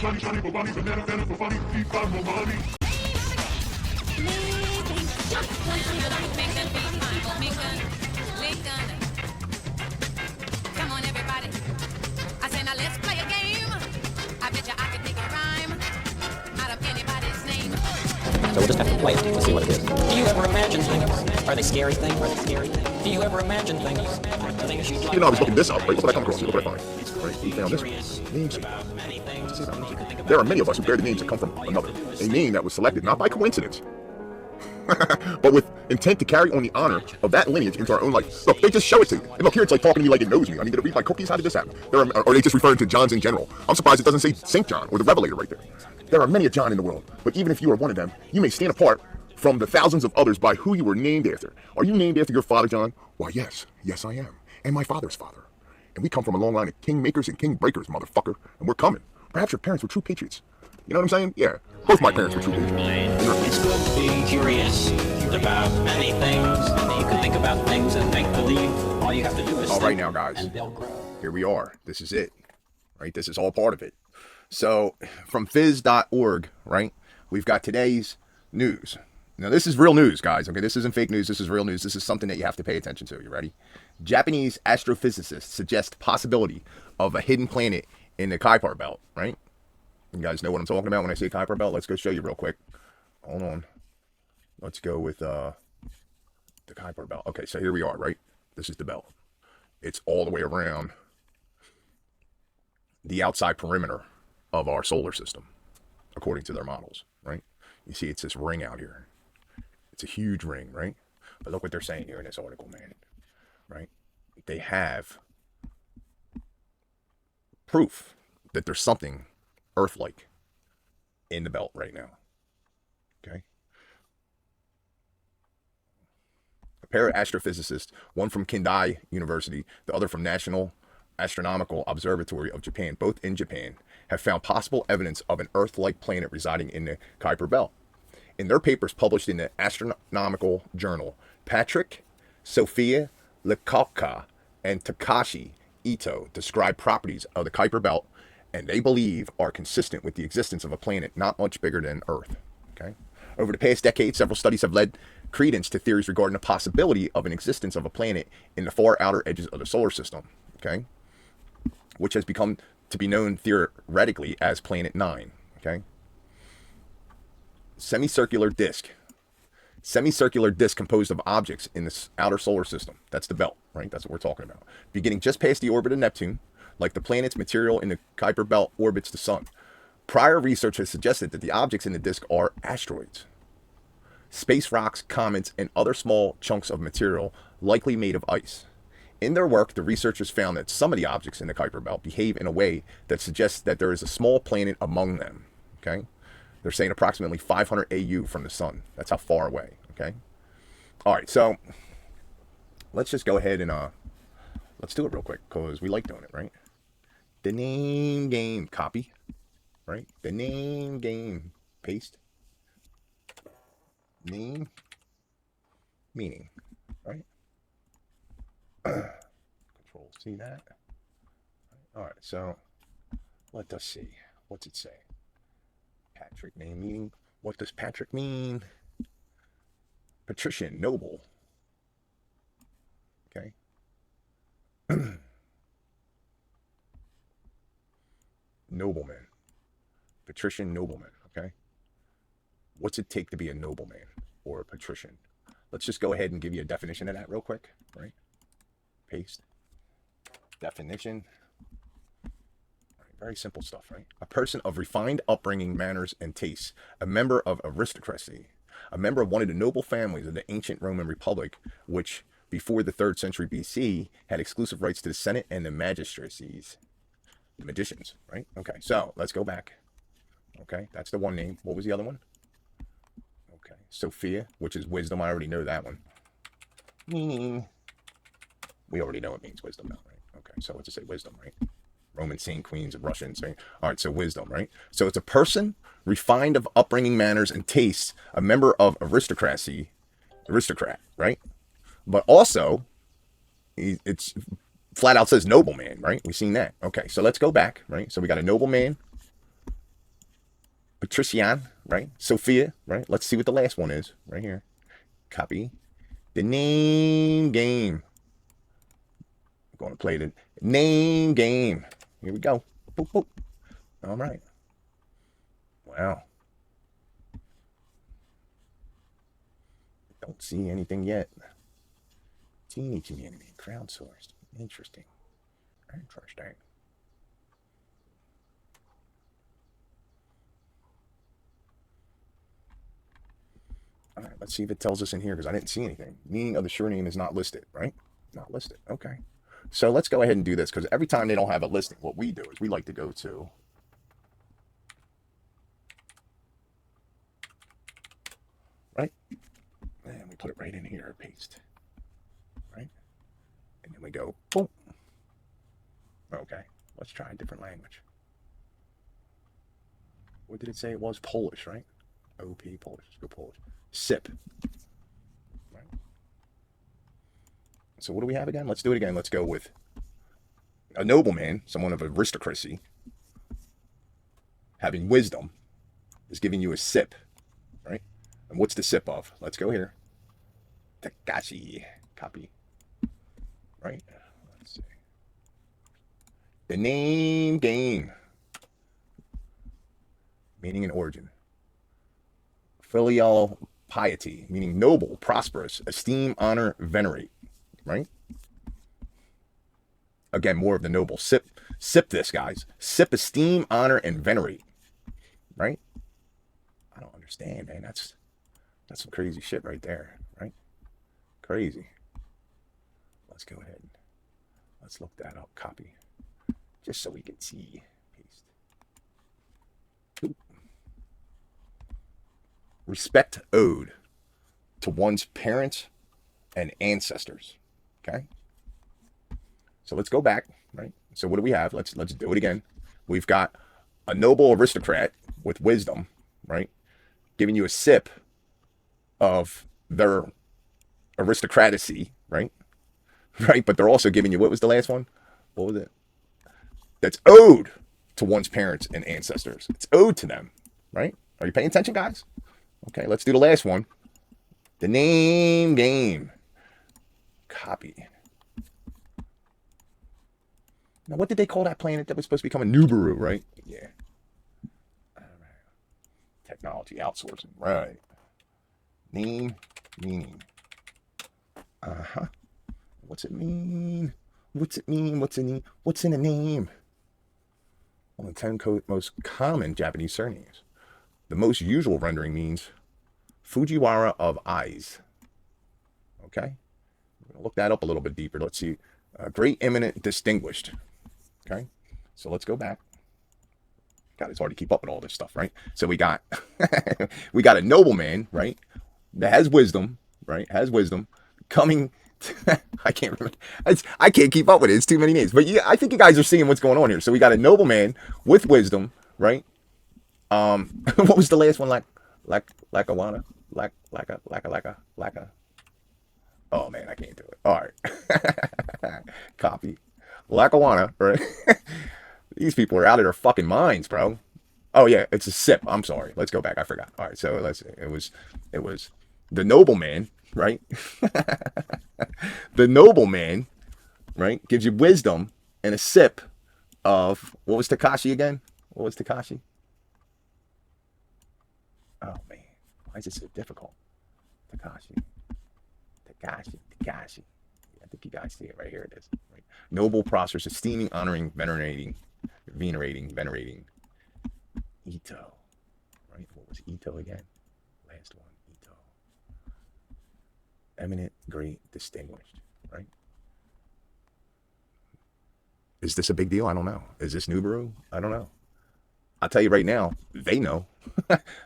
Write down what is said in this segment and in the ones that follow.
Come on, everybody. I say now let's play a game. I bet you I could make a rhyme out of anybody's name. So we'll just have to play it and see what it is. Do you ever imagine things? Are they scary things? Are they scary things? Do you ever imagine things? Things you'd like You know, I was looking this up, right? Look what I come across. Look what I find. Right? We found this one. Names. There are many of us who bear the names that come from another. A name that was selected not by coincidence, but with intent to carry on the honor of that lineage into our own life. Look, they just show it to you. And look, here it's like talking to me like it knows me. I mean, did it read my cookies? How did this happen? Or are they just referring to Johns in general? I'm surprised it doesn't say St. John or the Revelator right there. There are many a John in the world, but even if you are one of them, you may stand apart from the thousands of others by who you were named after. Are you named after your father, John? Why, yes. Yes, I am. And my father's father. And we come from a long line of king makers and king breakers, motherfucker. And we're coming. Perhaps your parents were true patriots. You know what I'm saying? Yeah. Both my parents were true patriots. It's good to be curious about many things. You can think about things and make believe. All you have to do is all right now, guys. And they'll grow. Here we are. This is it. Right? This is all part of it. So, from phys.org, right? We've got today's news. Now, this is real news, guys. Okay, this isn't fake news. This is real news. This is something that you have to pay attention to. You ready? Japanese astrophysicists suggest possibility of a hidden planet in the Kuiper belt, right? You guys know what I'm talking about when I say Kuiper belt? Let's go show you real quick. Hold on. Let's go with the Kuiper belt. Okay, so here we are, right? This is the belt. It's all the way around the outside perimeter of our solar system, according to their models, right? You see it's this ring out here. It's a huge ring, right? But look what they're saying here in this article, man, right? They have proof that there's something Earth-like in the belt right now, okay? A pair of astrophysicists, one from Kindai University, the other from National Astronomical Observatory of Japan, both in Japan, have found possible evidence of an Earth-like planet residing in the Kuiper belt. In their papers published in the Astronomical Journal, Patrick, Sophia Lekovka, and Takashi Ito describe properties of the Kuiper belt, and they believe are consistent with the existence of a planet not much bigger than Earth. Okay. Over the past decade, several studies have led credence to theories regarding the possibility of an existence of a planet in the far outer edges of the solar system. Okay, which has become to be known theoretically as Planet 9. Okay. Semicircular disk composed of objects in the outer solar system. That's the belt, right? That's what we're talking about. Beginning just past the orbit of Neptune, like the planet's material in the Kuiper belt orbits the sun. Prior research has suggested that the objects in the disk are asteroids, space rocks, comets, and other small chunks of material likely made of ice. In their work, the researchers found that some of the objects in the Kuiper belt behave in a way that suggests that there is a small planet among them. Okay? They're saying approximately 500 AU from the sun. That's how far away, okay? All right, so let's just go ahead and let's do it real quick because we like doing it, right? The name game, copy, right? The name game, paste. Name, meaning, right? Control C that. All right, so let us see. What's it say? Patrick name meaning. What does Patrick mean? Patrician, noble. Okay. Nobleman. Patrician nobleman. Okay. What's it take to be a nobleman or a patrician? Let's just go ahead and give you a definition of that real quick. Right. Paste. Definition. Very simple stuff, right? A person of refined upbringing, manners, and tastes. A member of aristocracy. A member of one of the noble families of the ancient Roman Republic, which, before the 3rd century BC, had exclusive rights to the Senate and the magistracies. The magicians, right? Okay, so let's go back. Okay, that's the one name. What was the other one? Okay, Sophia, which is wisdom. I already know that one. Meaning, we already know it means wisdom now, right? Okay, so let's just say wisdom, right? Roman saint queens and Russians. Right? All right, so wisdom, right? So it's a person refined of upbringing, manners, and tastes, a member of aristocracy, aristocrat, right? But also, it's flat out says nobleman, right? We've seen that. Okay, so let's go back, right? So we got a nobleman, Patrician, right? Sophia, right? Let's see what the last one is right here. Copy. The name game. I'm going to play the name game. Here we go. Boop, boop. All right. Wow. Don't see anything yet. Teeny community, crowdsourced. Interesting. Interesting. All right, let's see if it tells us in here because I didn't see anything. Meaning of the surname is not listed, right? Not listed. Okay. So let's go ahead and do this because every time they don't have a listing, what we do is we like to go to right, and we put it right in here, paste, right, and then we go boom. Okay, let's try a different language. What did it say? It was Polish, right? OP Polish. Let's go Polish. SIP. Right. So what do we have again? Let's do it again. Let's go with a nobleman, someone of aristocracy, having wisdom, is giving you a SIP, right? And what's the SIP of? Let's go here. Takashi. Copy. Right? Let's see. The name game. Meaning and origin. Filial piety, meaning noble, prosperous, esteem, honor, venerate, right? Again, more of the noble. Sip this, guys. Sip, esteem, honor, and venerate, right? I don't understand, man. That's some crazy shit right there, right? Crazy. Let's go ahead. Let's look that up. Copy. Just so we can see. Paste. Ooh. Respect owed to one's parents and ancestors. Okay. So let's go back, right? So what do we have? Let's do it again. We've got a noble aristocrat with wisdom, right? Giving you a sip of their aristocracy, right? Right, but they're also giving you, what was the last one? What was it? That's owed to one's parents and ancestors. It's owed to them, right? Are you paying attention, guys? Okay, let's do the last one. The name game. Copy. Now, what did they call that planet that was supposed to become a Nibiru, right? Yeah. All right. Technology outsourcing, right. Name, meaning. Uh-huh. What's it mean? What's it mean? What's in a name? One of the 10 most common Japanese surnames. The most usual rendering means Fujiwara of eyes. Okay? We're going to look that up a little bit deeper. Let's see. Great, eminent, distinguished. Okay? So let's go back. God, it's hard to keep up with all this stuff, right? So we got we got a nobleman, right? That has wisdom, right? Has wisdom coming. I can't remember. I can't keep up with it. It's too many names. But yeah, I think you guys are seeing what's going on here. So we got a nobleman with wisdom, right? What was the last one? Lackawanna? Lacka. Oh man, I can't do it. All right. Copy. Lackawanna, right? These people are out of their fucking minds, bro. Oh yeah, it's a sip. I'm sorry. Let's go back. I forgot. All right, so let's see. It was the nobleman, right? The nobleman, right, gives you wisdom and a sip of, what was Takashi again? What was Takashi? Oh man, why is it so difficult? Takashi. I think you guys see it right here. It is. Right? Noble, prosperous, esteeming, honoring, venerating. Ito. Right? What was Ito again? Last one. Ito. Eminent, great, distinguished. Right? Is this a big deal? I don't know. Is this Nibiru? I don't know. I'll tell you right now, they know.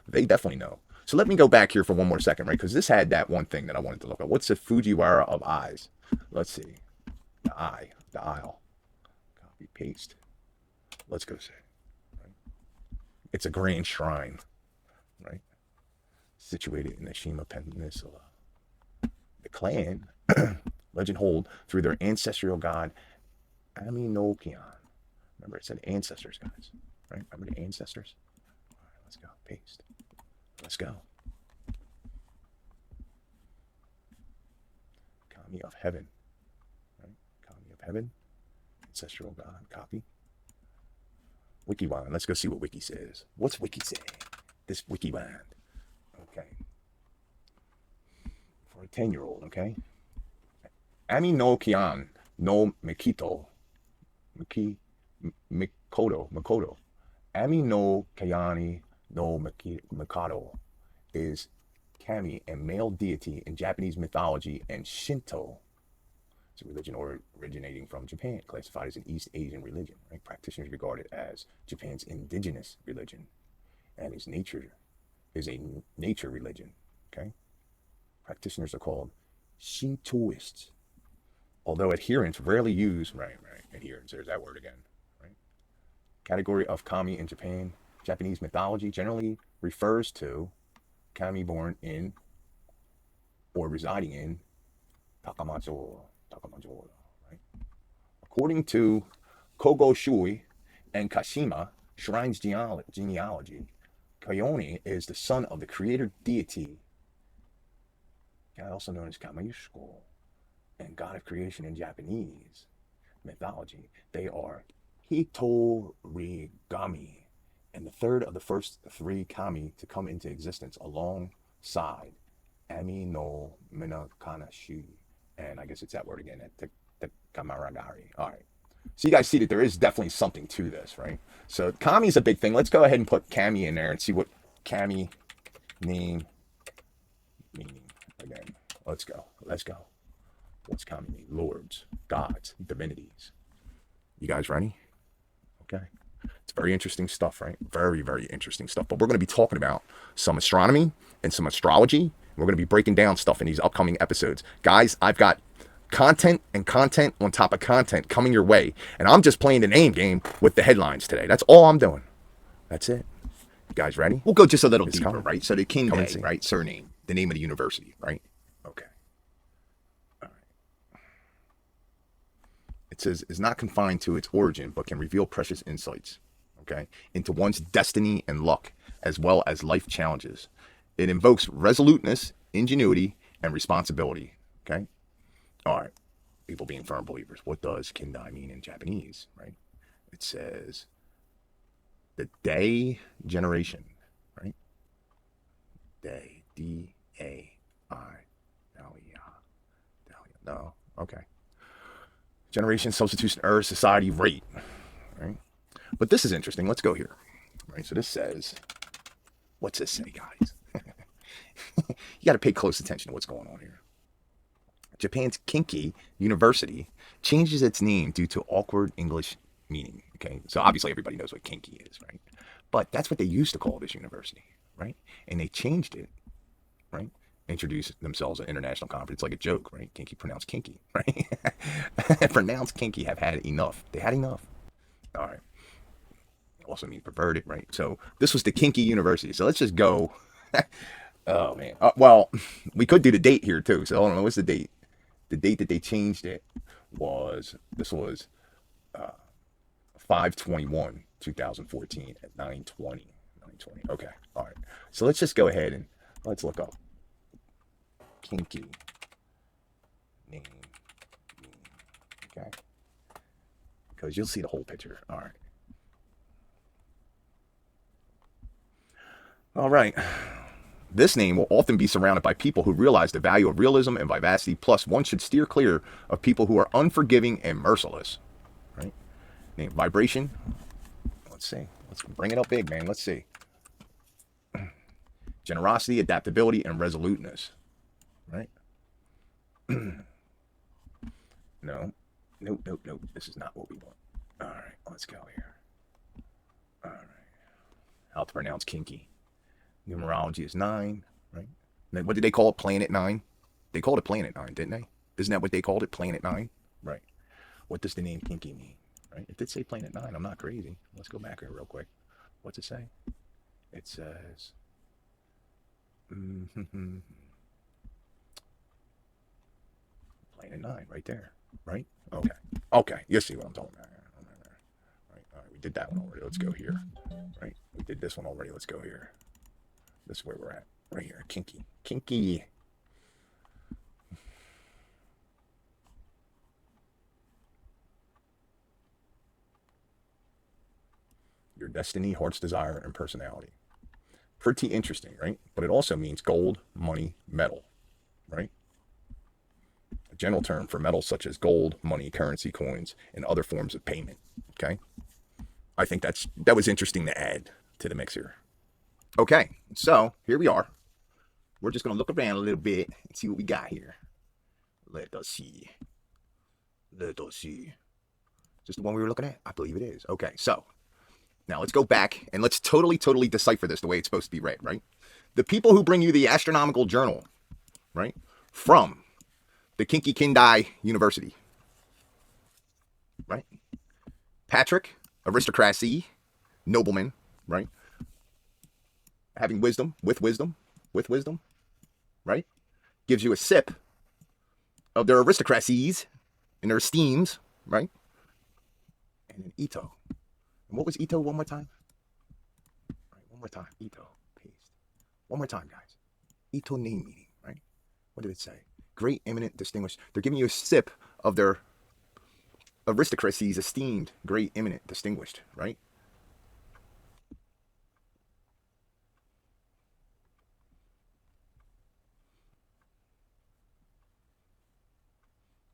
They definitely know. So let me go back here for one more second, right? Because this had that one thing that I wanted to look at. What's the Fujiwara of eyes? Let's see. The eye, the aisle. Copy, paste. Let's go see. Right? It's a grand shrine, right? Situated in the Shima Peninsula. The clan, legend hold, through their ancestral god, Aminokian. Remember, it said ancestors, guys. Right? Remember the ancestors? All right, Let's go. Paste. Let's go. Kami of heaven. Right? Kami of heaven. Ancestral God. Copy. Wikiwand. Let's go see what Wiki says. What's Wiki say? This Wikiwand. Okay. For a 10-year-old, okay? Ami no Kian no Mikito. Mikoto. Ami no Kayani no Mikado is Kami, a male deity in Japanese mythology and Shinto. It's a religion originating from Japan, classified as an East Asian religion. Right? Practitioners regard it as Japan's indigenous religion, and is a nature religion. Okay, practitioners are called Shintoists, although adherents rarely use adherents. There's that word again. Right? Category of kami in Japanese mythology generally refers to kami born in or residing in Takamajo. Right? According to Kogo Shui and Kashima Shrine's genealogy, Kayoni is the son of the creator deity, also known as Kamayushko, and god of creation in Japanese mythology. They are Hitorigami, and the third of the first three kami to come into existence alongside Ami no Minakanashi. And I guess it's that word again, Kamaragari. All right. So you guys see that there is definitely something to this, right? So kami is a big thing. Let's go ahead and put kami in there and see what kami name meaning again. Let's go. What's kami mean? Lords, gods, divinities. You guys ready? Okay. It's very interesting stuff, right? Very, very interesting stuff. But we're going to be talking about some astronomy and some astrology. We're going to be breaking down stuff in these upcoming episodes. Guys, I've got content and content on top of content coming your way. And I'm just playing the name game with the headlines today. That's all I'm doing. That's it. You guys ready? We'll go just a little It's deeper, coming. right? So the Come and Kinde, see. right? Surname, the name of the university, right? Okay. All right. It says is not confined to its origin, but can reveal precious insights, okay, into one's destiny and luck, as well as life challenges. It invokes resoluteness, ingenuity, and responsibility. Okay. All right. People being firm believers. What does Kindai mean in Japanese? Right. It says the day generation. Right. Day. D-A-I. No. Okay. Generation, substitution, Earth, society, rate. Right. But this is interesting. Let's go here. Right. So this says, what's this say, guys? You got to pay close attention to what's going on here. Japan's Kinki University changes its name due to awkward English meaning. Okay, so obviously everybody knows what Kinki is, right? But that's what they used to call this university, right? And they changed it, right? Introduced themselves at international conference like a joke, right? Kinki pronounced kinky, right? Pronounced kinky have had enough. They had enough. All right. Also means perverted, right? So this was the Kinki University. So let's just go. Oh man. Well, we could do the date here too. So hold on. What's the date? The date that they changed it was 5/21/2014 at 9:20. Okay. All right. So let's just go ahead and let's look up Kinki name. Okay. Because you'll see the whole picture. All right. All right. This name will often be surrounded by people who realize the value of realism and vivacity. Plus, one should steer clear of people who are unforgiving and merciless. Right? Name vibration. Let's see. Let's bring it up big, man. Let's see. Generosity, adaptability, and resoluteness. Right? No. Nope. This is not what we want. All right. Let's go here. All right. How to pronounce kinky. Numerology is 9, right? What did they call it? Planet 9? They called it Planet 9, didn't they? Isn't that what they called it? Planet 9? Right. What does the name Kinky mean? Right? It did say Planet 9. I'm not crazy. Let's go back here real quick. What's it say? It says... Planet 9, right there. Right? Okay. You see what I'm talking about. Right. All right. We did that one already. Let's go here. Right? We did this one already. Let's go here. This is where we're at. Right here. Kinky. Kinky. Your destiny, heart's desire, and personality. Pretty interesting, right? But it also means gold, money, metal, right? A general term for metals such as gold, money, currency, coins, and other forms of payment, okay? I think that was interesting to add to the mix here. Okay, so here we are. We're just going to look around a little bit and see what we got here. Let us see. Let us see. Is this the one we were looking at? I believe it is. Okay, so now let's go back and let's totally decipher this the way it's supposed to be read, right? The people who bring you the Astronomical Journal, right, from the Kinky Kindai University, right? Patrick, aristocracy, nobleman, right? Having wisdom, with wisdom, right? Gives you a sip of their aristocracies and their esteems, right? And then Ito. And what was Ito one more time? All right, one more time. Ito. Paste. One more time, guys. Ito name meeting, right? What did it say? Great, eminent, distinguished. They're giving you a sip of their aristocracies, esteemed, great, eminent, distinguished, right?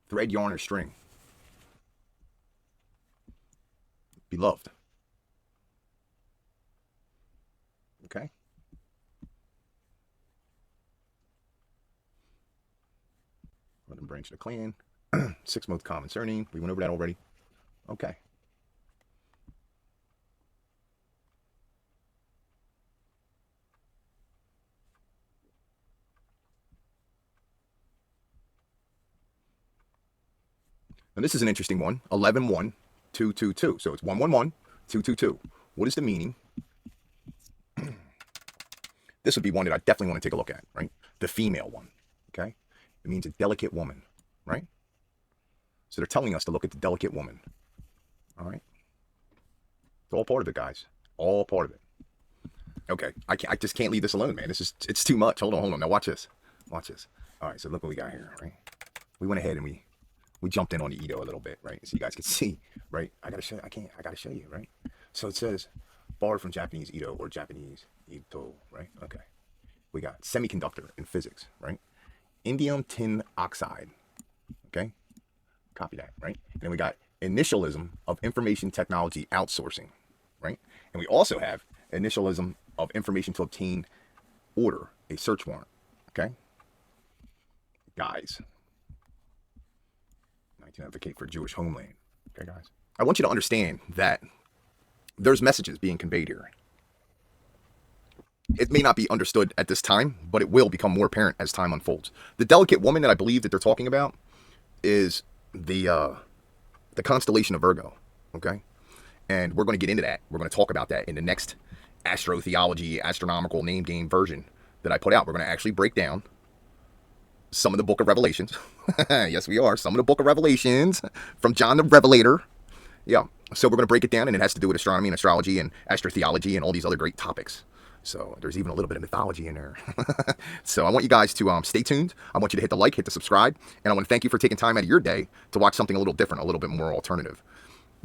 Thread, yarn, or string. Beloved. Okay. Let them branch the clan. 6 most common surname. We went over that already. Okay. Now this is an interesting one. 111222. So it's 111222. What is the meaning? This would be one that I definitely want to take a look at, right? The female one, okay? It means a delicate woman, right? So they're telling us to look at the delicate woman, all right? It's all part of it, guys. All part of it. Okay, I just can't leave this alone, man. It's too much. Hold on. Now watch this. Watch this. All right, so look what we got here, right? We went ahead and we jumped in on the Ito a little bit, right? So you guys can see, right? I gotta show you, right? So it says borrowed from Japanese Ito or Japanese Ito, right? Okay. We got semiconductor in physics, right? Indium tin oxide, okay? Copy that, right? And then we got initialism of information technology outsourcing, right? And we also have initialism of information to obtain order, a search warrant, okay? Guys, 19 advocate for Jewish homeland, okay, guys? I want you to understand that there's messages being conveyed here. It may not be understood at this time, but it will become more apparent as time unfolds. The delicate woman that I believe that they're talking about is the constellation of Virgo, okay? And we're going to get into that. We're going to talk about that in the next astrotheology, astronomical name game version that I put out. We're going to actually break down some of the book of Revelations. Yes, we are. Some of the book of Revelations from John the Revelator. Yeah. So we're going to break it down, and it has to do with astronomy and astrology and astrotheology and all these other great topics. So there's even a little bit of mythology in there. So I want you guys to stay tuned. I want you to hit the like, hit the subscribe, and I want to thank you for taking time out of your day to watch something a little different, a little bit more alternative.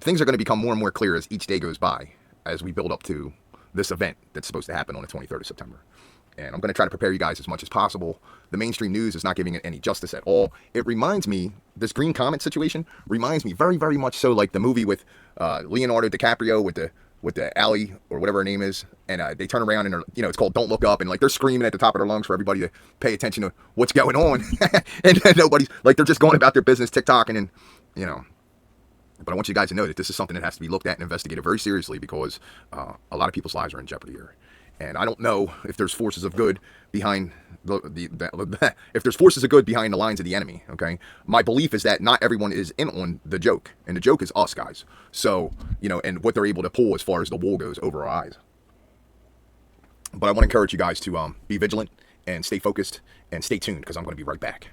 Things are going to become more and more clear as each day goes by, as we build up to this event that's supposed to happen on the 23rd of September. And I'm going to try to prepare you guys as much as possible. The mainstream news is not giving it any justice at all. It reminds me, this green comet situation reminds me very, very much so like the movie with Leonardo DiCaprio with the Ally or whatever her name is, and they turn around and it's called Don't Look Up, and like they're screaming at the top of their lungs for everybody to pay attention to what's going on, and nobody's like, they're just going about their business, TikToking, and But I want you guys to know that this is something that has to be looked at and investigated very seriously, because a lot of people's lives are in jeopardy here. And I don't know if there's forces of good behind if there's forces of good behind the lines of the enemy, okay? My belief is that not everyone is in on the joke, and the joke is us, guys. So, and what they're able to pull as far as the wool goes over our eyes. But I want to encourage you guys to be vigilant and stay focused and stay tuned, because I'm going to be right back.